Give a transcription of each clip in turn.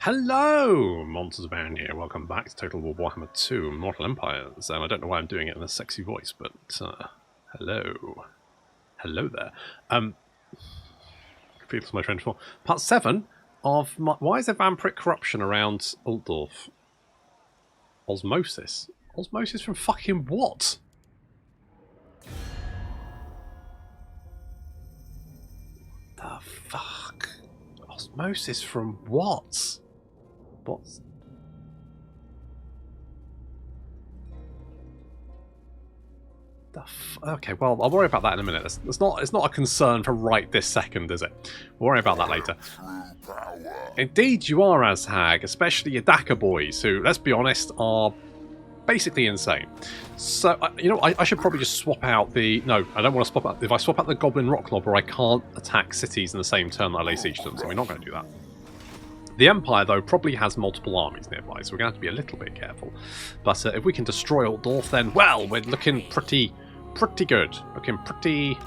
Hello, monsters around here. Welcome back to Total War Warhammer 2 Mortal Empires. I don't know why I'm doing it in a sexy voice, but hello. Hello there. Feels my trend for part 7 of my... Why is there vampiric corruption around Altdorf? Osmosis? Osmosis from fucking what? The fuck? Osmosis from what? What's... Okay, well, I'll worry about that in a minute. It's not a concern for right this second, is it? We'll worry about that later. Indeed you are, Azhag, especially your Daka boys, who, let's be honest, are basically insane. So, you know, I should probably just swap out the... No, I don't want to swap out... If I swap out the Goblin Rock Lobber, I can't attack cities in the same turn that I lay siege to them, so we're not going to do that. The Empire, though, probably has multiple armies nearby, so we're going to have to be a little bit careful. But if we can destroy Altdorf, then, well, we're looking pretty good. Looking pretty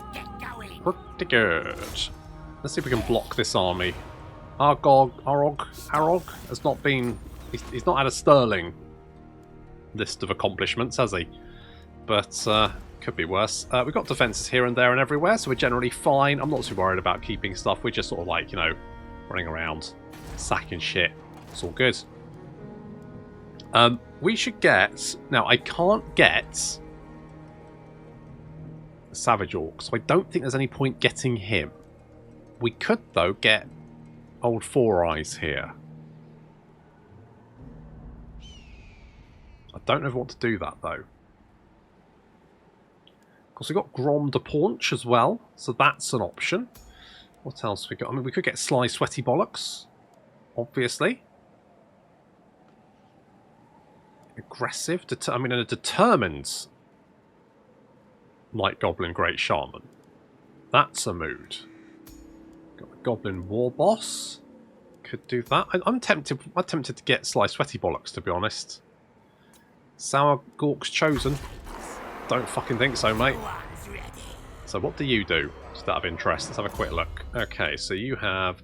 good. Let's see if we can block this army. Arog has not been... He's not had a sterling list of accomplishments, has he? But could be worse. We've got defences here and there and everywhere, so we're generally fine. I'm not too worried about keeping stuff. We're just sort of like, you know, running around, sacking shit. It's all good. We should get... Now, I can't get Savage Orc, so I don't think there's any point getting him. We could, though, get Old Four Eyes here. I don't know if I want to do that, though. Of course, we've got Grom de Paunch as well, so that's an option. What else we got? I mean, we could get Sly Sweaty Bollocks, obviously. Aggressive. I mean, a determined Light Goblin Great Shaman. That's a mood. Got the Goblin War Boss. Could do that. I'm tempted to get Sly Sweaty Bollocks, to be honest. Sour Gork's Chosen. Don't fucking think so, mate. So what do you do? Just out of interest. Let's have a quick look. Okay, so you have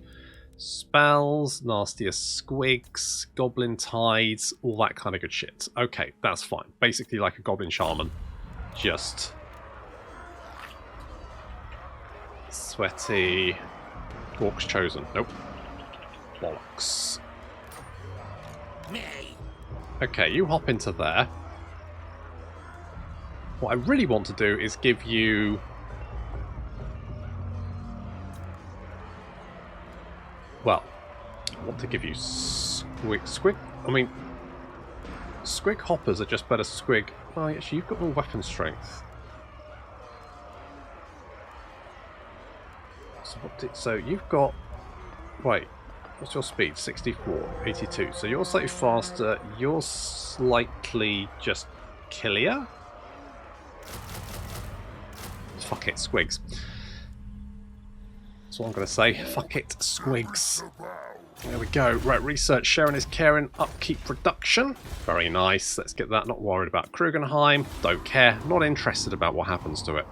spells, nastier squigs, goblin tides, all that kind of good shit. Okay, that's fine. Basically like a goblin shaman. Just sweaty Gork's Chosen. Nope. Bollocks. Okay, you hop into there. What I really want to do is give you... Well, I want to give you squig. I mean, squig hoppers are just better squig. Oh, actually, you've got more weapon strength. So you've got... Wait, what's your speed? 64, 82. So you're slightly faster. You're slightly just killier. Fuck it, squigs. That's what I'm going to say. Fuck it, squigs. There we go. Right, research sharing is caring. Upkeep production. Very nice. Let's get that. Not worried about Krugenheim. Don't care. Not interested about what happens to it.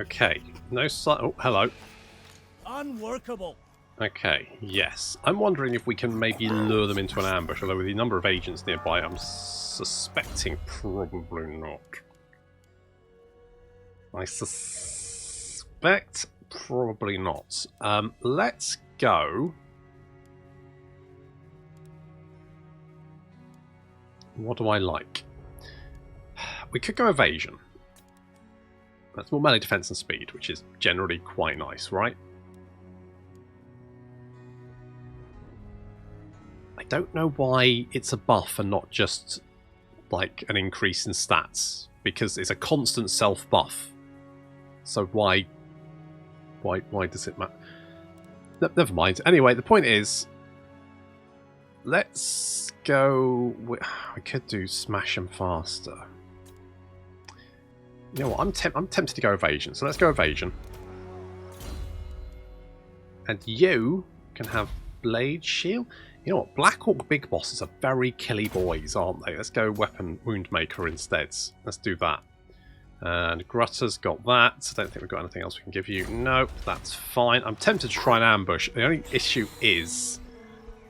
Okay. No sight. Oh, hello. Unworkable. Okay, yes. I'm wondering if we can maybe lure them into an ambush, although with the number of agents nearby, I'm suspecting probably not. I suspect probably not. Let's go. What do I like? We could go evasion. That's more melee defense and speed, which is generally quite nice, right? I don't know why it's a buff and not just like an increase in stats, because it's a constant self buff. So why does it matter? Never mind. Anyway, the point is, let's go. We could do smash them faster. You know what? I'm tempted to go evasion. So let's go evasion. And you can have blade shield. You know what? Black Hawk big bosses are very killy boys, aren't they? Let's go weapon wound maker instead. Let's do that. And Grutter's got that. I don't think we've got anything else we can give you. Nope, that's fine. I'm tempted to try an ambush. The only issue is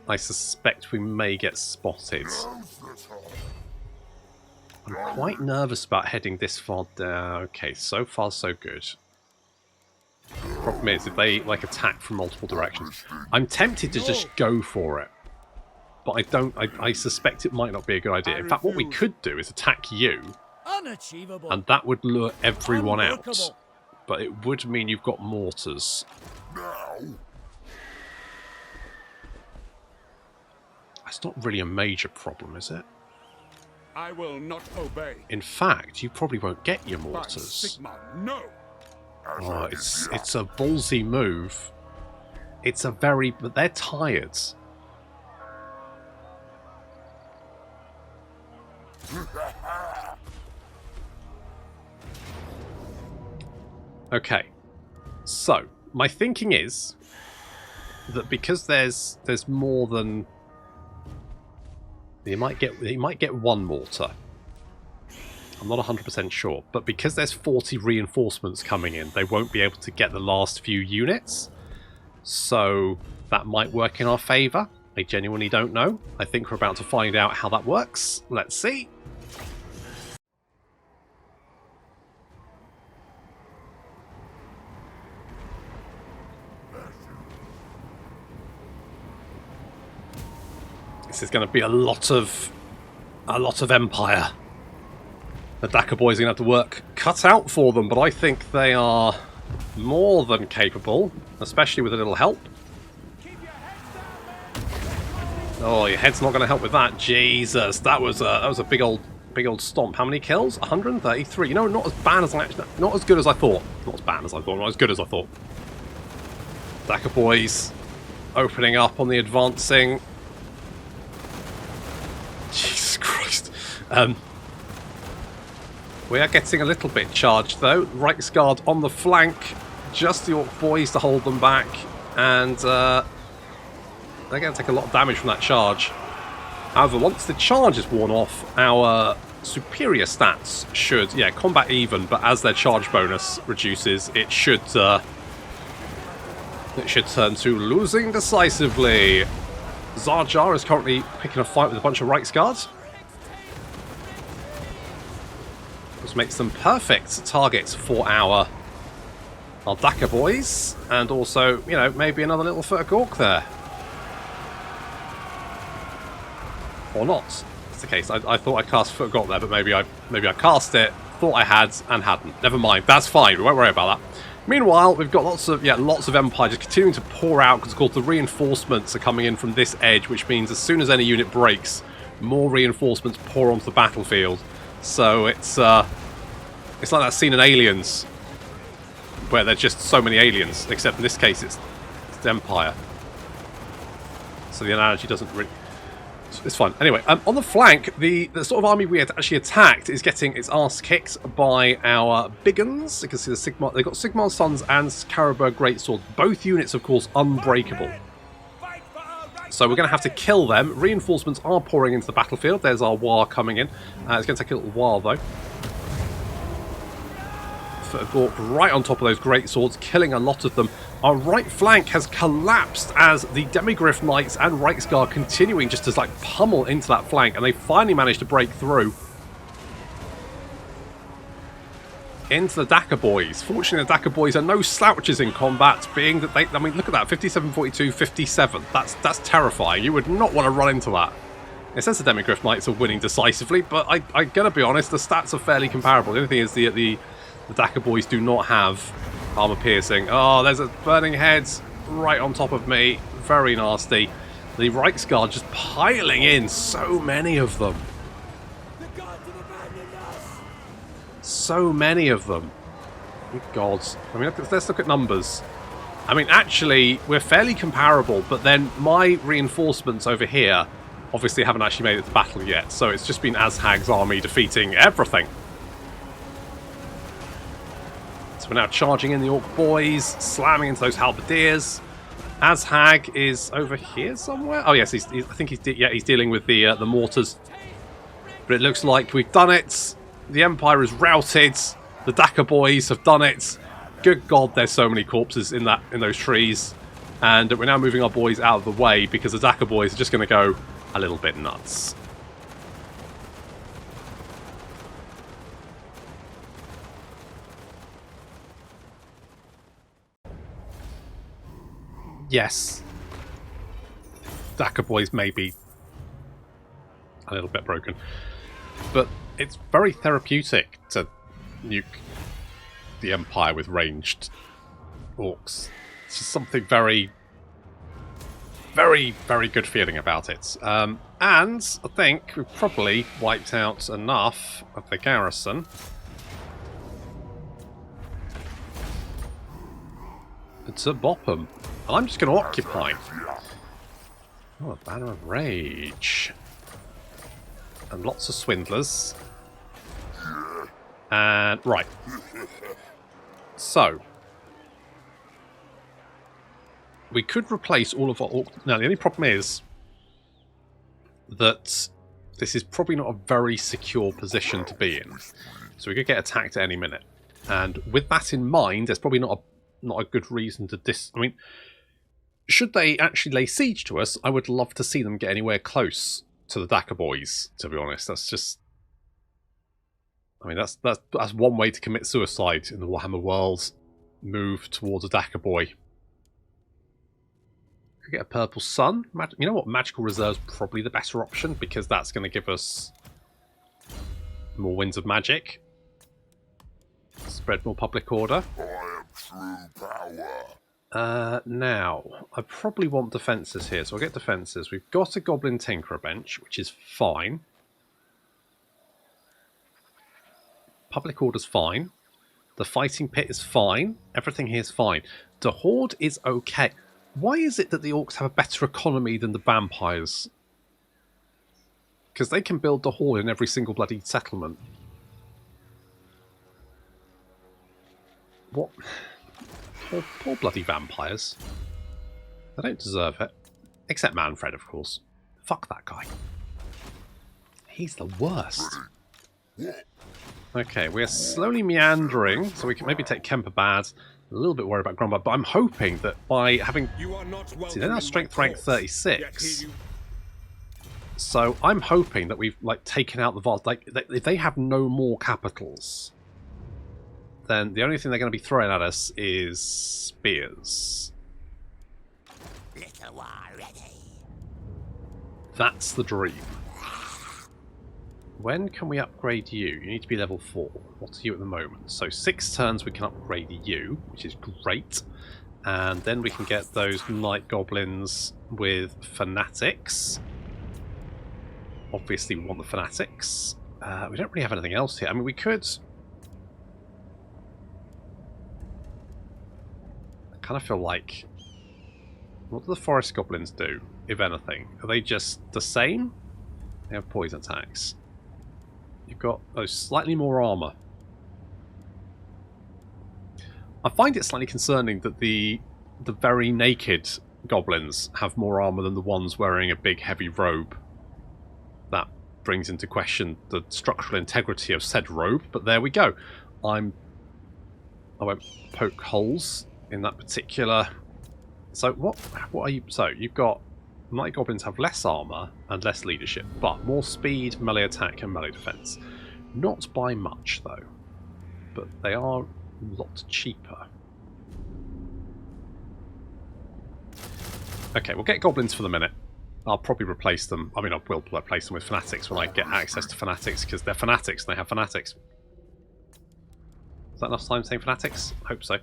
I suspect we may get spotted. I'm quite nervous about heading this far down. Okay, so far so good. Problem is, if they like attack from multiple directions, I'm tempted to just go for it. But I suspect it might not be a good idea. In fact, what we could do is attack you. Unachievable. And that would lure everyone out. But it would mean you've got mortars. That's not really a major problem, is it? I will not obey. In fact, you probably won't get your mortars. Sigma, no. Oh, it's a ballsy move. It's a very... But they're tired. Okay, so my thinking is that because there's more than you might get one mortar. I'm not 100% sure, but because there's 40 reinforcements coming in, they won't be able to get the last few units. So that might work in our favour. I genuinely don't know. I think we're about to find out how that works. Let's see. This is going to be a lot of Empire. The Dakka boys are going to have to work cut out for them, but I think they are more than capable, especially with a little help. Oh, your head's not going to help with that. Jesus, that was a big old stomp. How many kills? 133. You know, not as bad as not as good as I thought. Not as bad as I thought. Not as good as I thought. Dakka boys opening up on the advancing. Jesus Christ. We are getting a little bit charged though. Reiksguard on the flank. Just the Orc boys to hold them back. And they're going to take a lot of damage from that charge. However, once the charge is worn off, our superior stats should, yeah, combat even, but as their charge bonus reduces, it should turn to losing decisively. Jar Jar is currently picking a fight with a bunch of Reiksguards. Which makes them perfect targets for our Dakka boys. And also, you know, maybe another little Furk Orc there. Or not. That's the case. I thought I cast Furk Orc there, but maybe I cast it, thought I had, and hadn't. Never mind. That's fine. We won't worry about that. Meanwhile, we've got lots of Empire just continuing to pour out because, of course, the reinforcements are coming in from this edge, which means as soon as any unit breaks, more reinforcements pour onto the battlefield. So it's like that scene in Aliens, where there's just so many aliens, except in this case it's Empire. So the analogy doesn't really... It's fine. Anyway, on the flank, the sort of army we had actually attacked is getting its arse kicked by our big uns. You can see the Sigmar. They've got Sigmar's Sons and Caribou Greatswords. Both units, of course, unbreakable. So we're going to have to kill them. Reinforcements are pouring into the battlefield. There's our war coming in. It's going to take a little while, though. Gork right on top of those greatswords, killing a lot of them. Our right flank has collapsed as the Demigryph Knights and Reiksguard continuing just to like pummel into that flank, and they finally managed to break through into the Dakka boys. Fortunately, the Dakka boys are no slouches in combat, being that they, I mean, look at that, 57, 42, 57. That's terrifying. You would not want to run into that. It says the Demigryph Knights are winning decisively, but I'm going to be honest, the stats are fairly comparable. The only thing is the Dakka boys do not have armor piercing. Oh, there's a burning head right on top of me. Very nasty. The Reiksguard just piling in. So many of them. So many of them. Good God. I mean, let's look at numbers. I mean, actually, we're fairly comparable, but then my reinforcements over here obviously haven't actually made it to battle yet. So it's just been Azhag's army defeating everything. We're now charging in the Orc boys, slamming into those halberdiers. Azhag is over here somewhere. Oh yes, I think he's dealing with the mortars. But it looks like we've done it. The Empire is routed. The Daka boys have done it. Good God, there's so many corpses in those trees. And we're now moving our boys out of the way because the Daka boys are just going to go a little bit nuts. Yes. Daka boys may be a little bit broken. But it's very therapeutic to nuke the Empire with ranged orcs. It's just something very, very, very good feeling about it. And I think we've probably wiped out enough of the garrison. To bop them. And I'm just going to occupy. Oh, a banner of rage. And lots of swindlers. And, right. So. We could replace all of our orcs. Now, the only problem is that this is probably not a very secure position to be in. So we could get attacked at any minute. And with that in mind, there's probably not a good reason to I mean, should they actually lay siege to us, I would love to see them get anywhere close to the Daka boys, to be honest. That's just... I mean, that's one way to commit suicide in the Warhammer world. Move towards a Daka boy. Could get a purple sun. You know what? Magical Reserve's probably the better option, because that's going to give us more winds of magic. Spread more public order. Now, I probably want defences here, so I'll get defences. We've got a Goblin Tinkerer bench, which is fine. Public order's fine. The Fighting Pit is fine. Everything here is fine. The Horde is okay. Why is it that the Orcs have a better economy than the Vampires? Because they can build the Horde in every single bloody settlement. What? Poor bloody Vampires. They don't deserve it. Except Manfred, of course. Fuck that guy. He's the worst. Okay, we're slowly meandering, so we can maybe take Kemperbad. A little bit worried about Grumbad, but I'm hoping that by having... See, they're now strength rank 36. So I'm hoping that we've taken out the vault. If they have no more capitals, then the only thing they're going to be throwing at us is spears. That's the dream. When can we upgrade you? You need to be level 4. What are you at the moment? So 6 turns we can upgrade you, which is great. And then we can get those Night Goblins with Fanatics. Obviously we want the Fanatics. We don't really have anything else here. I mean, we could... I kind of feel like... What do the Forest Goblins do, if anything? Are they just the same? They have poison attacks. You've got those slightly more armour. I find it slightly concerning that the very naked goblins have more armour than the ones wearing a big heavy robe. That brings into question the structural integrity of said robe, but there we go. I won't poke holes in that particular... So what are you... So you've got... Night Goblins have less armour and less leadership, but more speed, melee attack and melee defence. Not by much, though. But they are a lot cheaper. Okay, we'll get Goblins for the minute. I'll probably replace them. I mean, I will replace them with Fanatics when I get access to Fanatics, because they're Fanatics and they have Fanatics. Is that enough time saying Fanatics? I hope so.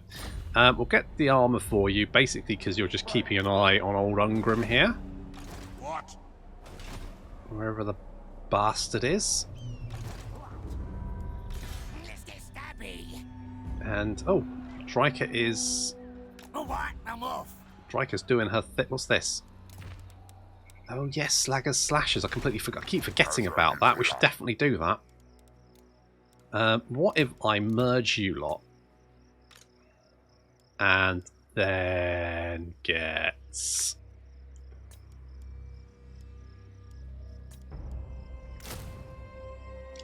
We'll get the armour for you, basically because you're just keeping an eye on old Ungrim here. What? Wherever the bastard is. And, oh, Drika is... Drika's doing her what's this? Oh yes, Slaggers Slashers. I completely forgot. I keep forgetting about that. We should definitely do that. What if I merge you lot? And then gets...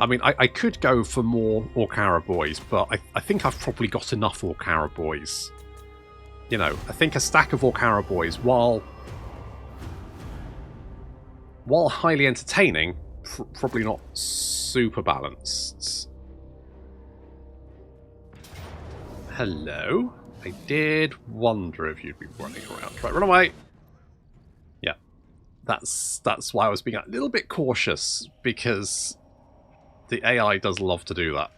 I mean, I could go for more Orkara boys, but I think I've probably got enough Orkara boys. You know, I think a stack of Orkara boys, while highly entertaining, probably not super balanced. Hello? I did wonder if you'd be running around. Right, run away! Yeah. That's why I was being a little bit cautious, because the AI does love to do that.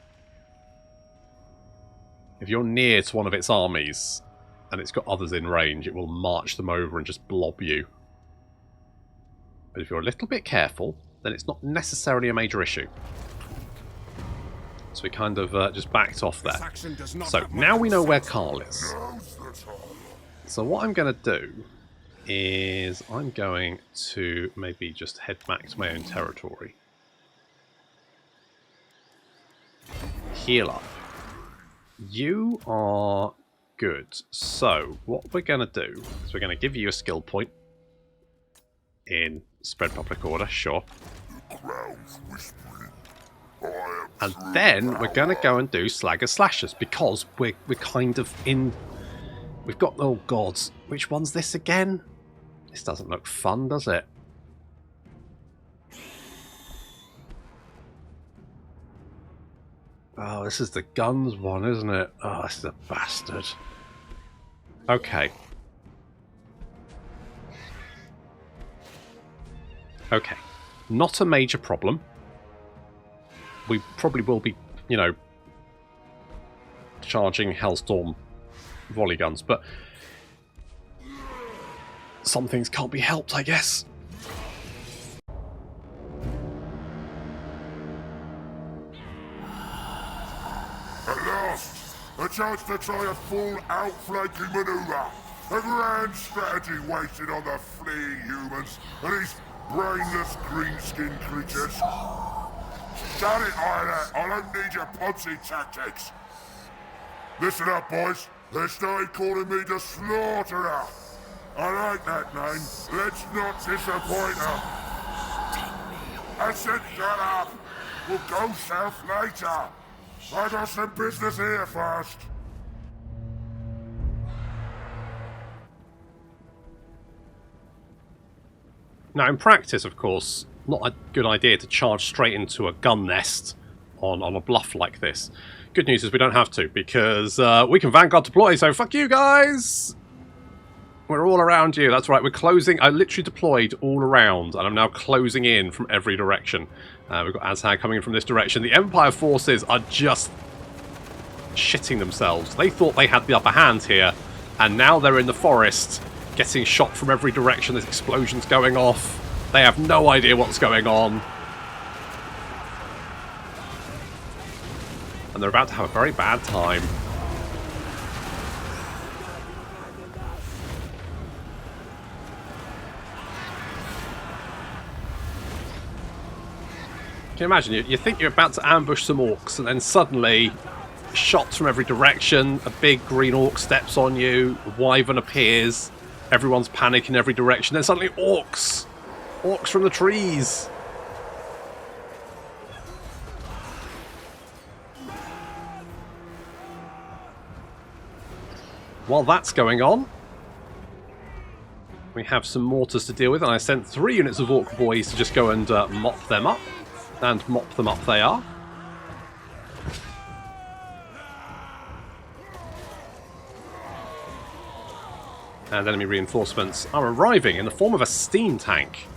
If you're near to one of its armies, and it's got others in range, it will march them over and just blob you. But if you're a little bit careful, then it's not necessarily a major issue. So we kind of just backed off there. So now we know where Carl is. So what I'm going to do is I'm going to maybe just head back to my own territory. Heal up. You are good. So what we're going to do is we're going to give you a skill point in Spread Public Order, sure. And then we're going to go and do Slagger Slashers, because we're kind of in... We've got... Oh, God. Which one's this again? This doesn't look fun, does it? Oh, this is the guns one, isn't it? Oh, this is a bastard. Okay. Okay. Not a major problem. We probably will be, you know, charging Hellstorm volley guns, but some things can't be helped, I guess. At last, a chance to try a full outflanking maneuver. A grand strategy wasted on the fleeing humans and these brainless green-skinned creatures. Shut it, Isla. I don't need your Ponzi tactics. Listen up, boys. They started calling me the Slaughterer. I like that name. Let's not disappoint them. I said shut up. We'll go south later. I got some business here first. Now, in practice, of course, not a good idea to charge straight into a gun nest on a bluff like this. Good news is we don't have to, because we can Vanguard deploy, so fuck you guys! We're all around you, that's right, we're closing. I literally deployed all around, and I'm now closing in from every direction. We've got Azhag coming in from this direction. The Empire forces are just shitting themselves. They thought they had the upper hand here, and now they're in the forest, getting shot from every direction. There's explosions going off. They have no idea what's going on. And they're about to have a very bad time. Can you imagine? You think you're about to ambush some orcs, and then suddenly, shots from every direction, a big green orc steps on you, a wyvern appears, everyone's panicking in every direction, then suddenly orcs! Orcs from the trees! While that's going on, we have some mortars to deal with, and I sent 3 units of orc boys to just go and mop them up. And mop them up they are. And enemy reinforcements are arriving in the form of a steam tank.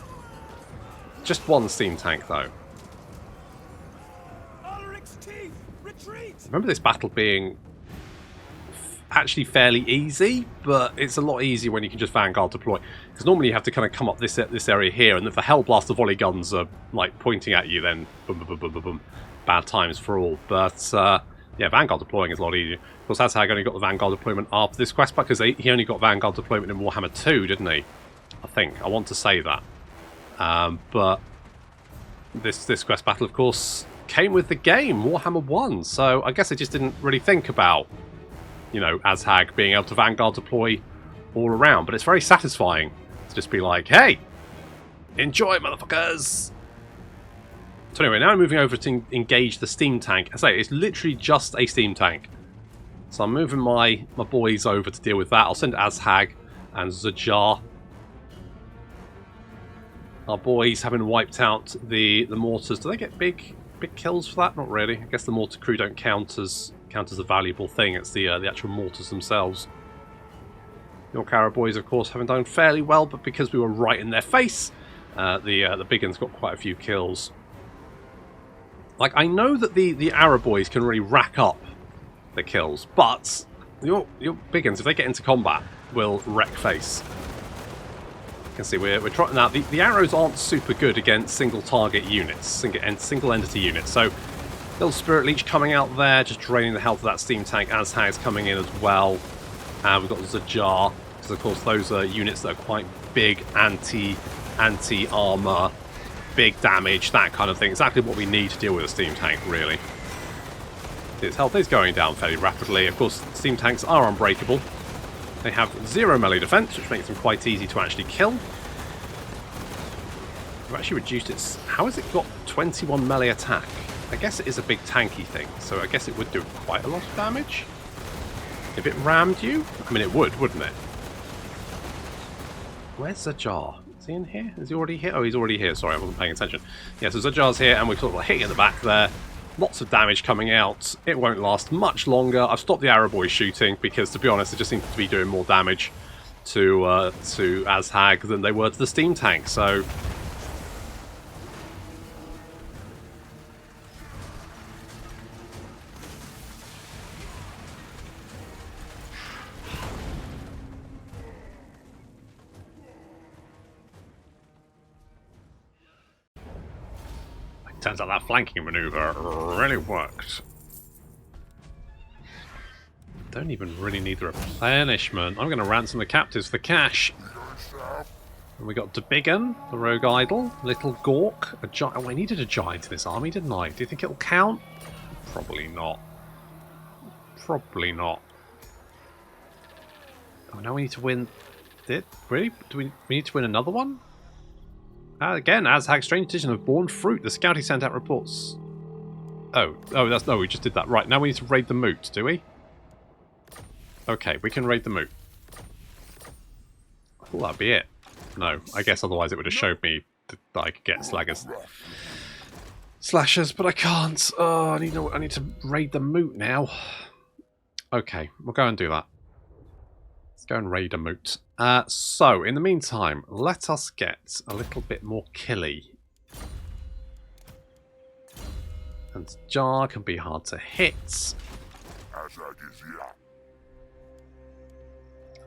Just one steam tank, though. Remember this battle being actually fairly easy, but it's a lot easier when you can just Vanguard deploy. Because normally you have to kind of come up this area here, and if the Hellblaster volley guns are like pointing at you, then boom, boom, boom, boom, boom, boom. Bad times for all. But yeah, Vanguard deploying is a lot easier. Of course, Azhag only got the Vanguard deployment after this quest, because he only got Vanguard deployment in Warhammer 2, didn't he? I think. I want to say that. But this quest battle, of course, came with the game, Warhammer 1. So I guess I just didn't really think about, you know, Azhag being able to Vanguard deploy all around. But it's very satisfying to just be like, hey, enjoy, motherfuckers! So anyway, now I'm moving over to engage the steam tank. I say, it's literally just a steam tank. So I'm moving my boys over to deal with that. I'll send Azhag and Zajar. Our boys, having wiped out the mortars, do they get big kills for that? Not really. I guess the mortar crew don't count as a valuable thing. It's the actual mortars themselves. The Orcara boys, of course, haven't done fairly well, but because we were right in their face, the big uns got quite a few kills. Like, I know that the Arab boys can really rack up the kills, but your big uns, if they get into combat, will wreck face. You can see we're trying now. The arrows aren't super good against single target units, single entity units. So little Spirit Leech coming out there, just draining the health of that steam tank. Azhag's coming in as well, and we've got Zajar, because of course those are units that are quite big, anti-armor, big damage, that kind of thing. Exactly what we need to deal with a steam tank, really. Its health is going down fairly rapidly. Of course, steam tanks are unbreakable. They have 0 melee defense, which makes them quite easy to actually kill. We've actually reduced its... How has it got 21 melee attack? I guess it is a big tanky thing, so I guess it would do quite a lot of damage. If it rammed you? I mean, it would, wouldn't it? Where's Zajar? Is he in here? Is he already here? Oh, he's already here. Sorry, I wasn't paying attention. Yeah, so Zajar's here, and we're sort of hitting in the back there. Lots of damage coming out. It won't last much longer. I've stopped the Arrow boys shooting because, to be honest, they just seem to be doing more damage to Azhag than they were to the steam tank. So turns out that flanking maneuver really worked. Don't even really need the replenishment. I'm going to ransom the captives for cash. And we got Debigan, the rogue idol, Little Gork, a giant. Oh, I needed a giant in this army, didn't I? Do you think it'll count? Probably not. Probably not. Oh, now we need to win. Really? Do we need to win another one? Again, Azhag, strange edition of Born Fruit. The scouting sent out reports. Oh, that's no. We just did that. Right, now we need to raid the moot, do we? Okay, we can raid the moot. I thought that'd be it. No, I guess otherwise it would have showed me that I could get slashers, but I can't. Oh, I need to raid the moot now. Okay, we'll go and do that. Let's go and raid a moot. So, in the meantime, let us get a little bit more killy. And Jar can be hard to hit. I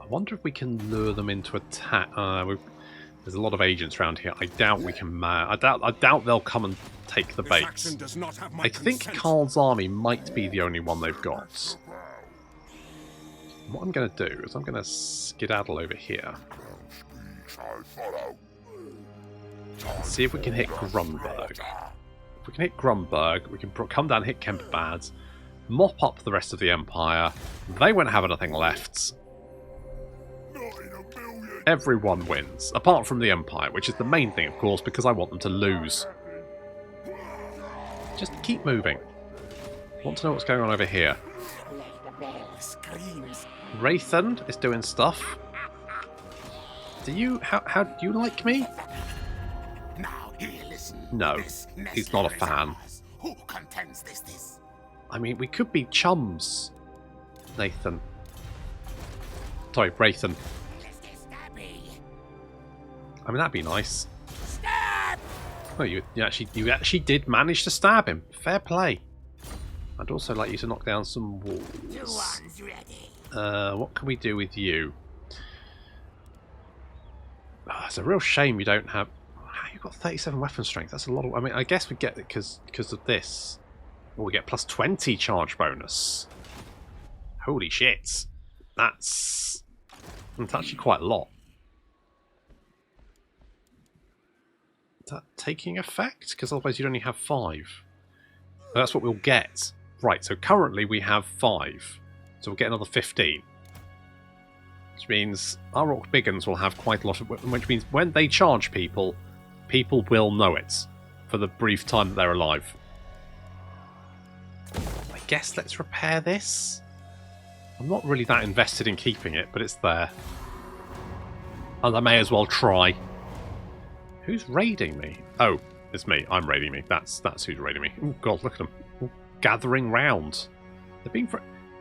wonder if we can lure them into attack. There's a lot of agents around here. I doubt we can. I doubt they'll come and take the bait. I think Karl's army might be the only one they've got. What I'm going to do is I'm going to skedaddle over here. See if we can hit Grunberg. If we can hit Grunberg, we can come down and hit Kemperbad, mop up the rest of the Empire. They won't have anything left. Everyone wins, apart from the Empire, which is the main thing, of course, because I want them to lose. Just keep moving. I want to know what's going on over here. Wraithen is doing stuff. Do you... How do you like me? No, he's not a fan. I mean, we could be chums, Nathan. Sorry, Wraithen. I mean, that'd be nice. Oh, you actually did manage to stab him. Fair play. I'd also like you to knock down some walls. What can we do with you? Oh, it's a real shame you don't have... You've got 37 weapon strength. That's a lot of... I mean, I guess we get it because of this. Well, we get plus 20 charge bonus. Holy shit. That's actually quite a lot. Is that taking effect? Because otherwise you'd only have 5. That's what we'll get. Right, so currently we have 5. So we'll get another 15. Which means our Orc Biggins will have quite a lot of... Which means when they charge people, people will know it. for the brief time that they're alive. I guess let's repair this. I'm not really that invested in keeping it, but it's there. And I may as well try. Who's raiding me? Oh, it's me. I'm raiding me. That's who's raiding me. Oh god, look at them. All gathering round. They're being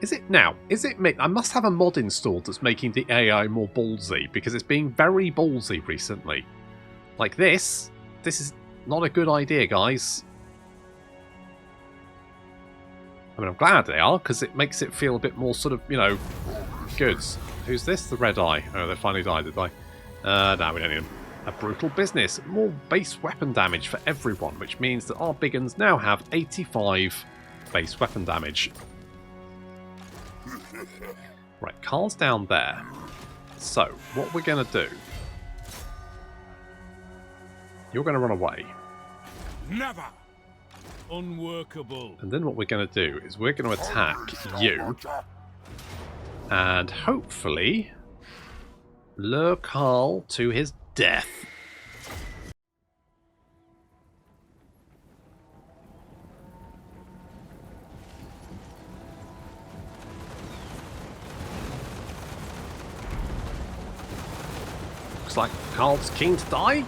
Is it now? Is it me? I must have a mod installed that's making the AI more ballsy, because it's being very ballsy recently. Like this. This is not a good idea, guys. I mean, I'm glad they are, because it makes it feel a bit more sort of, you know, good. Who's this? The Red Eye. Oh, they finally died, did they? No, we don't need them. A brutal business. More base weapon damage for everyone, which means that our big uns now have 85 base weapon damage. Right, Carl's down there. So, what we're going to do... You're going to run away. Never! Unworkable. And then what we're going to do is we're going to attack you. And hopefully... lure Carl to his death. Looks like Carl's keen to die.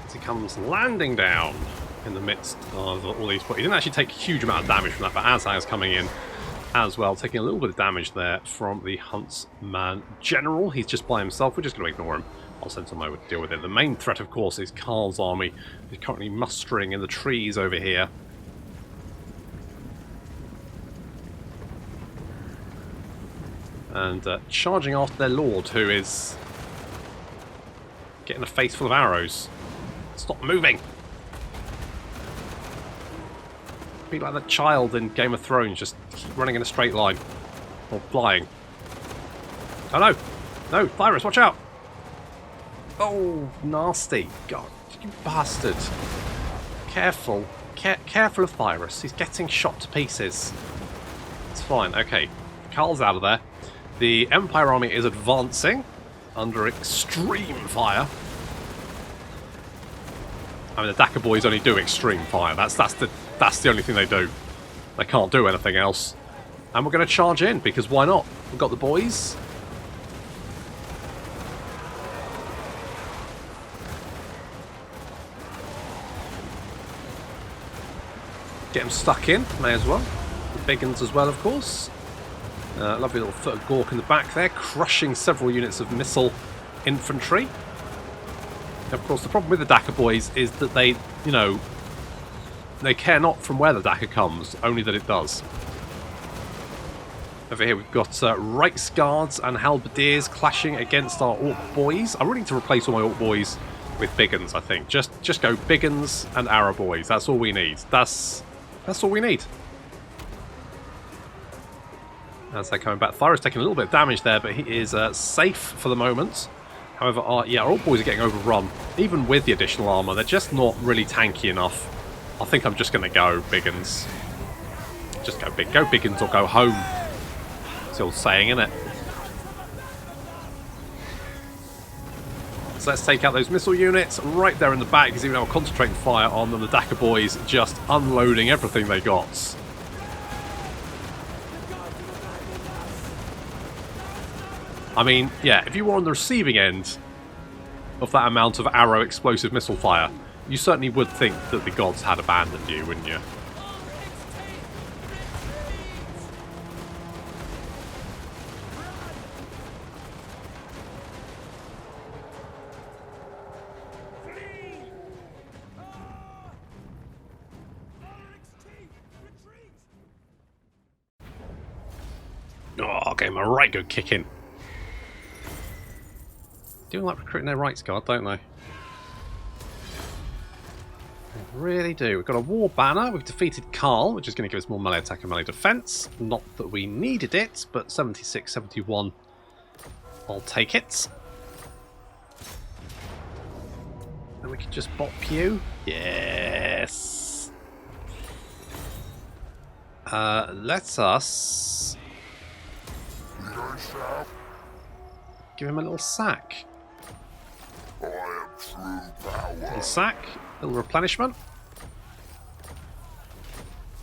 As he comes landing down in the midst of all these... He didn't actually take a huge amount of damage from that, but Azhag is coming in as well, taking a little bit of damage there from the Huntsman General. He's just by himself. We're just going to ignore him. I'll send someone over to deal with it. The main threat, of course, is Carl's army. He's currently mustering in the trees over here. And charging after their lord, who is getting a face full of arrows. Stop moving! Be like that child in Game of Thrones, just keep running in a straight line. Or flying. Oh no! No, Virus, watch out! Oh, nasty. God, you bastard. Careful. Careful of Virus. He's getting shot to pieces. It's fine. Okay. Carl's out of there. The Empire army is advancing under extreme fire. I mean, the Daka boys only do extreme fire. That's the only thing they do. They can't do anything else. And we're going to charge in, because why not? We've got the boys. Get them stuck in, may as well. The big uns as well, of course. Lovely little foot of Gork in the back there, crushing several units of missile infantry. Of course, the problem with the Daka boys is that they, you know, they care not from where the Daka comes, only that it does. Over here we've got Reichsguards and Halberdiers clashing against our Orc boys. I really need to replace all my Orc boys with big uns, I think. Just go big uns and Arrow boys. That's all we need. That's all we need. As they're coming back, Thyro's taking a little bit of damage there, but he is safe for the moment. However, our Orc boys are getting overrun. Even with the additional armor, they're just not really tanky enough. I think I'm just going to go big uns. Just go big uns or go home. It's the old saying, isn't it? So let's take out those missile units right there in the back. Because even though we're concentrating fire on them, the Daka boys just unloading everything they got. I mean, yeah, if you were on the receiving end of that amount of arrow explosive missile fire, you certainly would think that the gods had abandoned you, wouldn't you? Oh, gave him a right good kick in. Do like recruiting their rights guard, don't they? They really do. We've got a war banner. We've defeated Carl, which is going to give us more melee attack and melee defense. Not that we needed it, but 76, 71. I'll take it. And we can just bop you. Yes. Let us give him a little sack. I am true power. Little sack, little replenishment.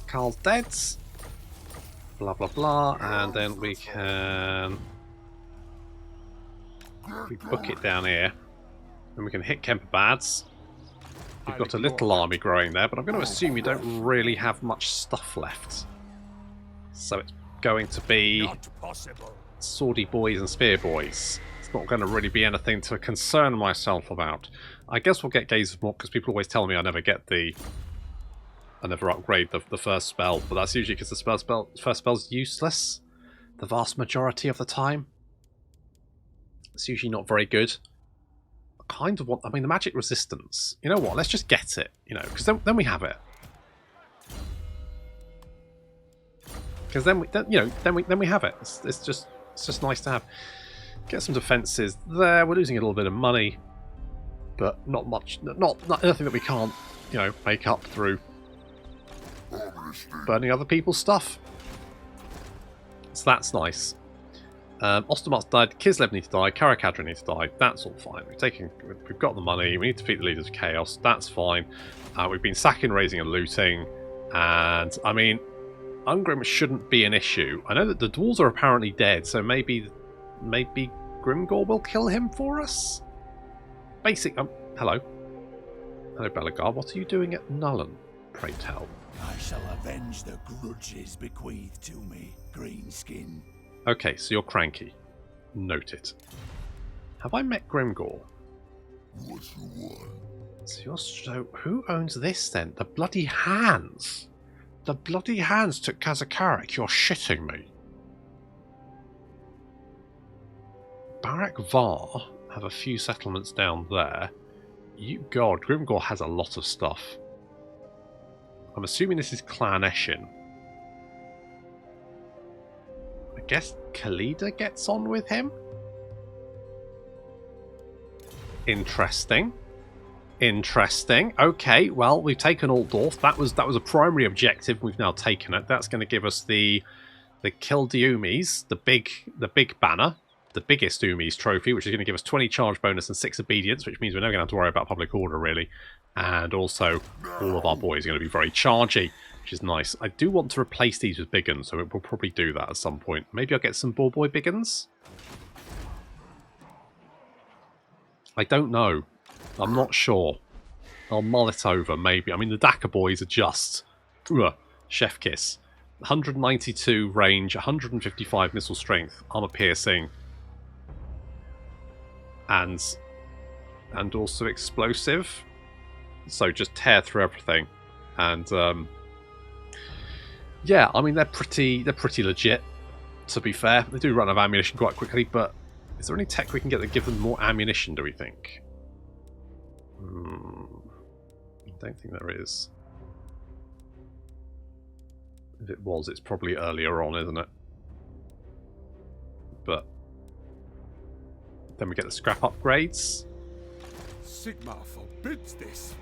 Carl's dead. Blah blah blah, and then we can book it down here, and we can hit Kemperbads. We've got a little army growing there, but I'm going to assume you don't really have much stuff left. So it's going to be Not possible. swordy boys and spear boys. It's not going to really be anything to concern myself about. I guess we'll get Gaze of Mork, because people always tell me I never upgrade the first spell, but that's usually because the first spell's useless the vast majority of the time. It's usually not very good. I kind of want, I mean, the magic resistance. You know what? Let's just get it, you know, because then we have it. Because then we have it. It's just nice to have. Get some defenses there. We're losing a little bit of money, but not much. Not anything that we can't, you know, make up through burning other people's stuff. So that's nice. Ostermart's died. Kislev needs to die. Karakadra needs to die. That's all fine. We've got the money. We need to defeat the leaders of chaos. That's fine. We've been sacking, raising, and looting. And I mean, Ungrim shouldn't be an issue. I know that the dwarves are apparently dead, so maybe Grimgor will kill him for us. Hello, Belagar. What are you doing at Nullen? Pray tell. I shall avenge the grudges bequeathed to me, Greenskin. Okay, so you're cranky. Note it. Have I met Grimgor? What's the one? So who owns this then? The bloody Hands. The bloody Hands took Kazakarik. You're shitting me. Barak Var have a few settlements down there. God, Grimgor has a lot of stuff. I'm assuming this is Clan Eshin. I guess Khalida gets on with him? Interesting. Interesting. Okay, well, we've taken Altdorf. That was a primary objective. We've now taken it. That's going to give us the Kildiumis, the big banner, the biggest Umis trophy, which is going to give us 20 charge bonus and 6 obedience, which means we're never going to have to worry about public order, really. And also, all of our boys are going to be very chargy, which is nice. I do want to replace these with big uns, so we'll probably do that at some point. Maybe I'll get some Boar Boy big uns? I don't know. I'm not sure. I'll mull it over, maybe. I mean, the Daka boys are just... chef kiss. 192 range, 155 missile strength, armor piercing, and also explosive. So just tear through everything. And yeah, I mean, they're pretty legit, to be fair. They do run out of ammunition quite quickly, but is there any tech we can get that give them more ammunition, do we think? I don't think there is. If it was, it's probably earlier on, isn't it? But then we get the scrap upgrades. Sigmar forbids this.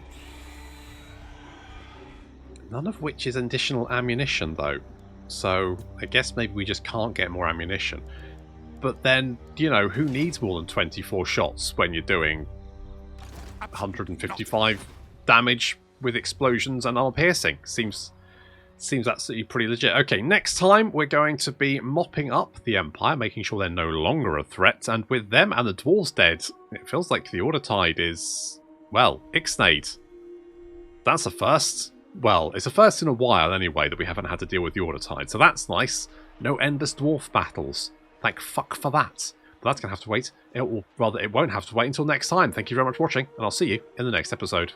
None of which is additional ammunition, though. So I guess maybe we just can't get more ammunition. But then, you know, who needs more than 24 shots when you're doing 155 damage with explosions and armor piercing? Seems absolutely pretty legit. Okay, next time we're going to be mopping up the Empire, making sure they're no longer a threat, and with them and the dwarves dead, it feels like the Order Tide is, well, ixnayed. That's a first. Well, it's a first in a while anyway that we haven't had to deal with the Order Tide, so that's nice. No endless dwarf battles. Thank fuck for that. But that's going to have to wait. It won't have to wait until next time. Thank you very much for watching, and I'll see you in the next episode.